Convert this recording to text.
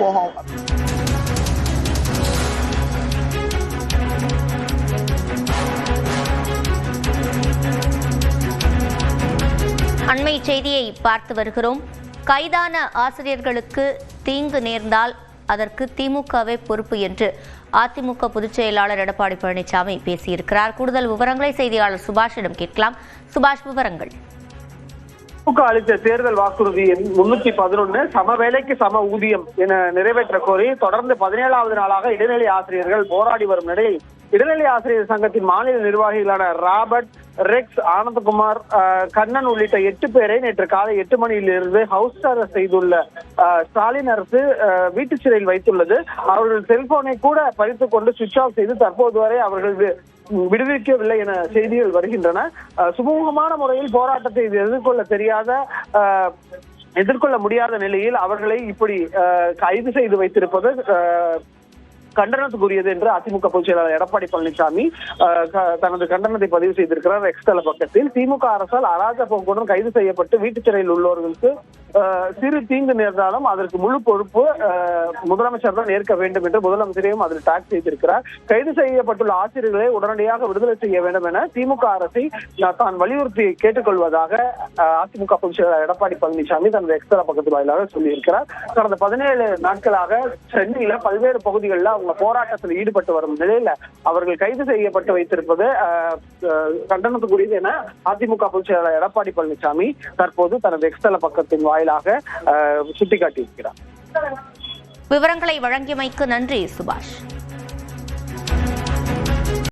போகும். அண்மை செய்தியை பார்த்து வருகிறோம். கைதான ஆசிரியர்களுக்கு தீங்கு நேர்ந்தால் அதற்கு திமுகவே பொறுப்பு என்று அதிமுக பொதுச் செயலாளர் எடப்பாடி பழனிசாமி பேசியிருக்கிறார். கூடுதல் விவரங்களை செய்தியாளர் சுபாஷிடம் கேட்கலாம். சுபாஷ், விவரங்கள். திமுக அளித்த தேர்தல் வாக்குறுதி 311 சம வேலைக்கு சம ஊதியம் என நிறைவேற்ற கோரி தொடர்ந்து 17வது நாளாக இடைநிலை ஆசிரியர்கள் போராடி வரும் நிலையில் இடைநிலை ஆசிரியர் சங்கத்தின் மாநில நிர்வாகிகளான ராபர்ட், ரெக்ஸ், ஆனந்தகுமார், கண்ணன் உள்ளிட்ட 8 பேரை நேற்று காலை 8 மணியிலிருந்து ஹவுஸ் அரெஸ்ட் செய்துள்ள ஸ்டாலின் அரசு வீட்டு சிறையில் வைத்துள்ளது. அவர்கள் செல்போனை கூட பறித்துக் கொண்டு சுவிட்ச் ஆஃப் செய்து தற்போது வரை அவர்கள் விடுவிக்கவில்லை என செய்திகள் வருகின்றன. சுமூகமான முறையில் போராட்டத்தை எதிர்கொள்ள முடியாத நிலையில் அவர்களை இப்படி கைது செய்து வைத்திருப்பது கண்டனத்துக்குரியது என்று அதிமுக பொதுச் செயலாளர் எடப்பாடி பழனிசாமி தனது கண்டனத்தை பதிவு செய்திருக்கிறார் எக்ஸ் தள பக்கத்தில். திமுக அரசால் அராஜக போக்குடன் கைது செய்யப்பட்டு வீட்டு சிறையில் உள்ளவர்களுக்கு சிறு தீங்கு நேர்ந்தாலும் அதற்கு முழு பொறுப்பு முதலமைச்சர் தான் ஏற்க வேண்டும் என்று முதலமைச்சரையும் அதில் டாக் செய்திருக்கிறார். கைது செய்யப்பட்டுள்ள ஆசிரியர்களை உடனடியாக விடுதலை செய்ய வேண்டும் என திமுக அரசை தான் வலியுறுத்தி கேட்டுக்கொள்வதாக அதிமுக பொதுச் செயலாளர் எடப்பாடி பழனிசாமி தனது எக்ஸ் தள பக்கத்து வாயிலாக சொல்லியிருக்கிறார். கடந்த 17 நாட்களாக சென்னையில பல்வேறு பகுதிகளில் அவங்க போராட்டத்தில் ஈடுபட்டு வரும் நிலையில அவர்கள் கைது செய்யப்பட்டு வைத்திருப்பது கண்டனத்துக்குரியது என அதிமுக பொதுச் செயலாளர் எடப்பாடி பழனிசாமி தற்போது தனது எக்ஸ் தள பக்கத்தின் வாயிலாக சுட்டிக்காட்டியிருக்கிறார். விவரங்களை வழங்கியமைக்கு நன்றி சுபாஷ்.